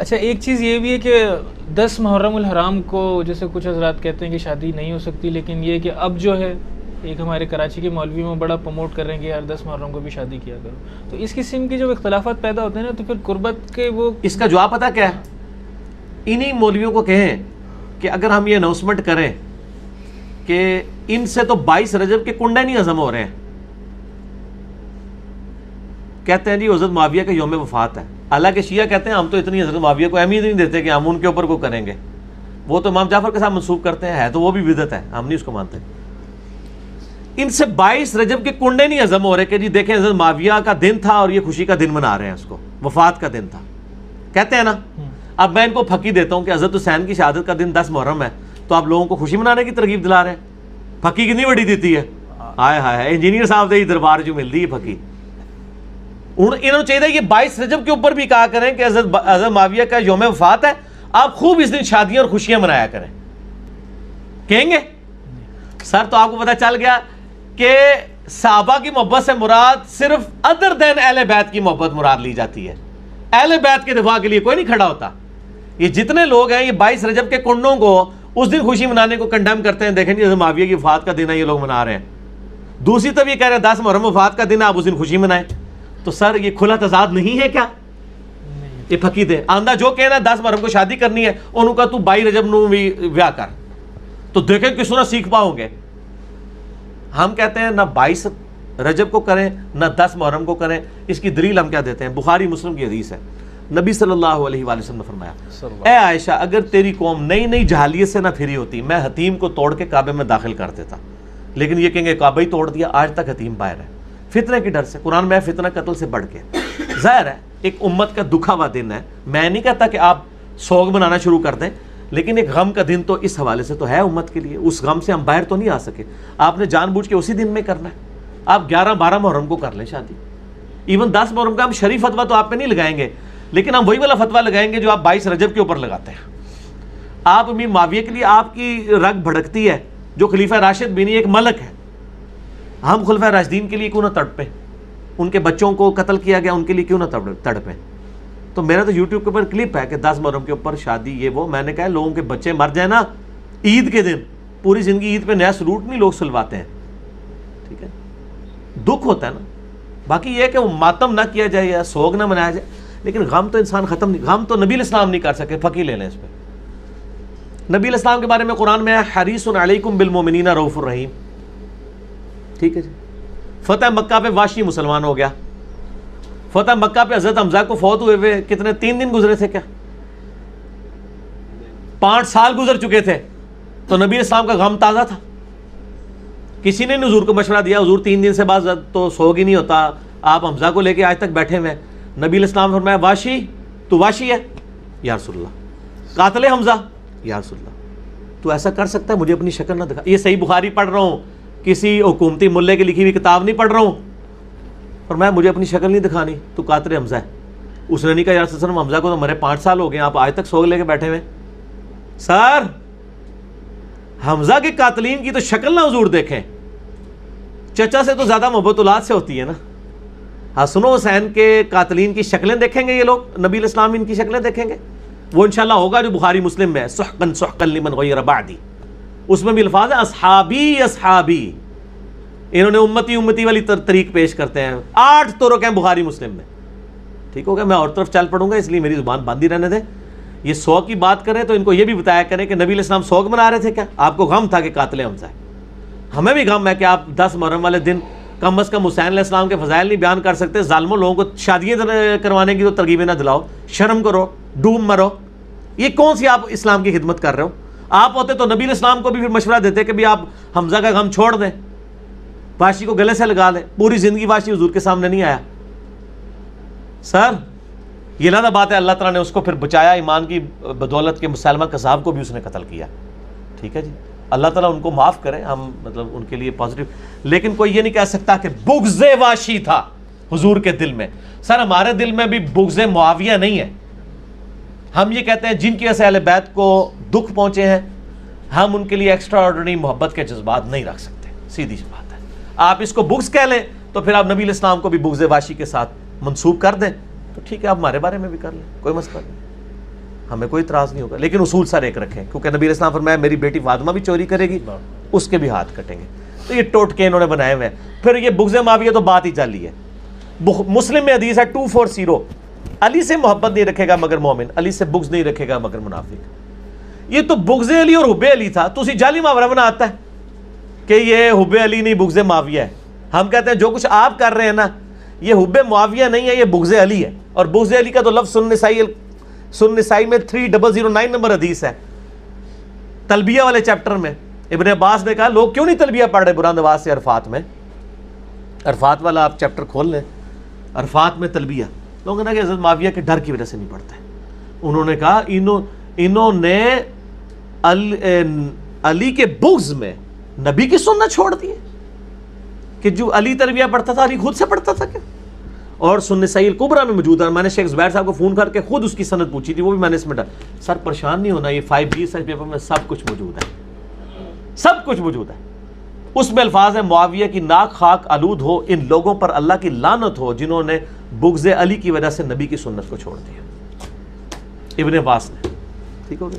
اچھا ایک چیز یہ بھی ہے کہ 10 محرم الحرام کو جیسے کچھ حضرات کہتے ہیں کہ شادی نہیں ہو سکتی، لیکن یہ کہ اب جو ہے ایک ہمارے کراچی کے مولوی میں بڑا پروموٹ کر رہے ہیں کہ یار 10 محرم کو بھی شادی کیا کرو. تو اس قسم کی جو اختلافات پیدا ہوتے ہیں نا، تو پھر قربت کے وہ اس کا جواب پتہ کیا ہے؟ انہی مولویوں کو کہیں کہ اگر ہم یہ اناؤنسمنٹ کریں کہ ان سے تو 22 رجب کے کنڈے نہیں ہضم ہو رہے ہیں، کہتے ہیں جی حضرت معاویہ کا یوم وفات ہے. حالانکہ شیعہ کہتے ہیں ہم تو اتنی حضرت معاویہ کو اہمیت نہیں دیتے کہ ہم ان کے اوپر کو کریں گے. وہ تو امام جعفر کے ساتھ منسوب کرتے ہیں، ہے تو وہ بھی بدعت ہے، ہم نہیں اس کو مانتے. ان سے 22 رجب کے کنڈے نہیں ہضم ہو رہے کہ جی دیکھیں حضرت معاویہ کا دن تھا اور یہ خوشی کا دن منا رہے ہیں، اس کو وفات کا دن تھا کہتے ہیں نا. اب میں ان کو پھکی دیتا ہوں کہ حضرت حسین کی شہادت کا دن 10 محرم ہے، تو آپ لوگوں کو خوشی منانے کی ترغیب دلا رہے ہیں. پھکی کتنی بڑی دیتی ہے، ہائے ہائے انجینئر صاحب دے دربار جو ملتی ہے پھکی. انہوں نے چاہیے یہ 22 رجب کے اوپر بھی کہا کریں کہ حضرت معاویہ کا یوم وفات ہے، آپ خوب اس دن شادیاں اور خوشیاں منایا کریں. کہیں گے سر تو آپ کو پتہ چل گیا کہ صحابہ کی محبت سے مراد صرف ادر دین اہل بیت کی محبت مراد لی جاتی ہے. اہل بیت کے دفاع کے لیے کوئی نہیں کھڑا ہوتا. یہ جتنے لوگ ہیں یہ 22 رجب کے کنڈوں کو اس دن خوشی منانے کو کنڈیم کرتے ہیں. دیکھیں جی حضرت معاویہ کی وفات کا دن ہے، یہ لوگ منا رہے ہیں. دوسری طرف یہ کہہ رہے ہیں 10 محرم وفات کا دن ہے، آپ اس دن خوشی منائیں. تو سر یہ کھلا تضاد نہیں ہے کیا؟ یہ پھکی دے آندہ جو کہنا ہے 10 محرم کو شادی کرنی ہے، انہوں کا تو 22 رجب نو بھی ویاہ کر. تو دیکھیں کس طرح سیکھ پاؤ گے. ہم کہتے ہیں نہ 22 رجب کو کریں نہ 10 محرم کو کریں. اس کی دلیل ہم کیا دیتے ہیں؟ بخاری مسلم کی حدیث ہے. نبی صلی اللہ علیہ وآلہ وسلم نے فرمایا اے عائشہ اگر تیری قوم نئی نئی جہالیت سے نہ پھری ہوتی میں حتیم کو توڑ کے کعبے میں داخل کر دیتا. لیکن یہ کہیں گے کعبہ ہی توڑ دیا، آج تک حتیم باہر ہے فتنے کی ڈر سے. قرآن میں فتنہ قتل سے بڑھ کے. ظاہر ہے ایک امت کا دکھا ہوا دن ہے. میں نہیں کہتا کہ آپ سوگ منانا شروع کر دیں، لیکن ایک غم کا دن تو اس حوالے سے تو ہے امت کے لیے. اس غم سے ہم باہر تو نہیں آ سکے. آپ نے جان بوجھ کے اسی دن میں کرنا ہے. آپ 11-12 محرم کو کر لیں شادی. ایون 10 محرم کا ہم شریف فتویٰ تو آپ پہ نہیں لگائیں گے، لیکن ہم وہی والا فتویٰ لگائیں گے جو آپ 22 رجب کے اوپر لگاتے ہیں. آپ امیر معاویہ کے لیے آپ کی رگ بھڑکتی ہے، جو خلیفہ راشد بھی نہیں ایک ملک ہے. ہم خلفۂ راشدین کے لیے کیوں نہ تڑپیں؟ ان کے بچوں کو قتل کیا گیا، ان کے لیے کیوں نہ تڑپیں؟ تو میرا تو یوٹیوب کے اوپر کلپ ہے کہ 10 محرم کے اوپر شادی یہ وہ. میں نے کہا لوگوں کے بچے مر جائیں نا عید کے دن، پوری زندگی عید پہ نیا سلوٹ نہیں لوگ سلواتے ہیں. ٹھیک ہے، دکھ ہوتا ہے نا. باقی یہ کہ وہ ماتم نہ کیا جائے یا سوگ نہ منایا جائے، لیکن غم تو انسان ختم نہیں. غم تو نبی علیہ السلام نہیں کر سکے. پھکی لے لیں اس پہ. نبی علیہ السلام کے بارے میں قرآن میں ہے حریص علیکم بالمؤمنین رؤوف الرحیم. ٹھیک ہے جی. فتح مکہ پہ واشی مسلمان ہو گیا. فتح مکہ پہ حضرت حمزہ کو فوت ہوئے ہوئے کتنے 3 دن گزرے تھے کیا؟ 5 سال گزر چکے تھے. تو نبی اسلام کا غم تازہ تھا. کسی نے حضور کو مشورہ دیا حضور 3 دن سے بعد تو سوگ ہی نہیں ہوتا، آپ حمزہ کو لے کے آج تک بیٹھے ہوئے. نبی علیہ السلام فرمایا واشی تو واشی ہے یا رسول اللہ، قاتل حمزہ یا رسول اللہ تو ایسا کر سکتا ہے؟ مجھے اپنی شکل نہ دکھا. یہ صحیح بخاری پڑھ رہا ہوں، کسی حکومتی ملے کی لکھی ہوئی کتاب نہیں پڑھ رہا ہوں. فرمایا مجھے اپنی شکل نہیں دکھانی، تو قاتل حمزہ ہے. اس نے نہیں کہا یا رسول اللہ حمزہ کو تو مرے 5 سال ہو گئے، آپ آج تک سوگ لے کے بیٹھے ہوئے. سر حمزہ کے قاتلین کی تو شکل نہ حضور دیکھیں. چچا سے تو زیادہ محبت اولاد سے ہوتی ہے نا. حسن و حسین کے قاتلین کی شکلیں دیکھیں گے یہ لوگ، نبی علیہ السلام ان کی شکلیں دیکھیں گے. وہ انشاءاللہ ہوگا جو بخاری مسلم میں ہے سحقا سحقا لمن غیر بعدی. اس میں بھی الفاظ ہے اصحابی اصحابی. انہوں نے امتی امتی والی طریق پیش کرتے ہیں. 8 طرق ہیں بخاری مسلم میں. ٹھیک ہو گیا، میں اور طرف چل پڑوں گا اس لیے میری زبان بند ہی رہنے دیں. یہ سوگ کی بات کریں تو ان کو یہ بھی بتایا کریں کہ نبی علیہ السلام سوگ منا رہے تھے کیا؟ آپ کو غم تھا کہ قاتل حمزہ ہے. ہمیں بھی غم ہے کہ آپ 10 محرم والے دن کم از کم حسین علیہ السلام کے فضائل نہیں بیان کر سکتے. ظالموں لوگوں کو شادیاں کروانے کی تو ترغیبیں نہ دلاؤ. شرم کرو، ڈوب مرو. یہ کون سی آپ اسلام کی خدمت کر رہے ہو؟ آپ ہوتے تو نبی علیہ السلام کو بھی پھر مشورہ دیتے کہ بھی آپ حمزہ کا غم چھوڑ دیں، واشی کو گلے سے لگا دیں. پوری زندگی واشی حضور کے سامنے نہیں آیا. سر یہ علیحدہ بات ہے، اللہ تعالیٰ نے اس کو پھر بچایا ایمان کی بدولت کے. مسلمہ کذاب کو بھی اس نے قتل کیا. ٹھیک ہے جی، اللہ تعالیٰ ان کو معاف کرے. ہم مطلب ان کے لیے پازیٹیو. لیکن کوئی یہ نہیں کہہ سکتا کہ بغض واشی تھا حضور کے دل میں. سر ہمارے دل میں بھی بغض معاویہ نہیں ہے. ہم یہ کہتے ہیں جن کی وجہ سے اہل بیت کو دکھ پہنچے ہیں، ہم ان کے لیے ایکسٹرا آرڈنری محبت کے جذبات نہیں رکھ سکتے. سیدھی سی بات ہے. آپ اس کو بغض کہہ لیں تو پھر آپ نبی علیہ السلام کو بھی بغض واشی کے ساتھ منسوب کر دیں تو ٹھیک ہے، آپ ہمارے بارے میں بھی کر لیں، کوئی مسئلہ نہیں. ہمیں کوئی اعتراض نہیں ہوگا، لیکن اصول سر ایک رکھیں، کیونکہ نبی علیہ السلام فرمایا میری بیٹی فاطمہ بھی چوری کرے گی، اس کے بھی ہاتھ کٹیں گے. تو یہ ٹوٹکے انہوں نے بنائے ہوئے ہیں. پھر یہ بغض معاویہ تو بات ہی چلی ہے. مسلم میں حدیث ہے 240، علی سے محبت نہیں رکھے گا مگر مومن، علی سے بغض نہیں رکھے گا مگر منافق. یہ تو بغض علی اور حب علی تھا، تو اسی جعلی محاورہ بناتا ہے کہ یہ حب علی نہیں بغض معاویہ ہے. ہم کہتے ہیں جو کچھ آپ کر رہے ہیں نا یہ حب معاویہ نہیں ہے، یہ بغض علی ہے. اور بغض علی کا تو لفظ سنن نسائی میں 3009 نمبر حدیث ہے، تلبیہ والے چیپٹر میں. ابن عباس نے کہا لوگ کیوں نہیں تلبیہ پڑھ رہے براہ نواز سے عرفات میں؟ عرفات والا آپ چیپٹر کھول لیں، عرفات میں تلبیہ. لوگوں نے کہا کہ حضرت معاویہ کے ڈر کی وجہ سے نہیں پڑھتے. انہوں نے کہا انہوں نے علی کے بغض میں نبی کی سنت چھوڑ دی کہ جو علی تلبیہ پڑھتا تھا علی خود سے پڑھتا تھا کیا؟ اور سنن نسائی الکبریٰ میں موجود ہے. میں نے شیخ زبیر صاحب کو فون کر کے خود اس کی سند پوچھی تھی، وہ بھی میں نے اس میں سر پریشان نہیں ہونا، یہ 5B سائز پیپر میں سب کچھ موجود ہے، سب کچھ موجود ہے. اس میں الفاظ ہیں معاویہ کی ناک خاک آلود ہو، ان لوگوں پر اللہ کی لعنت ہو جنہوں نے بغض علی کی وجہ سے نبی کی سنت کو چھوڑ دیا. ابن عباس نے. ٹھیک ہو گیا.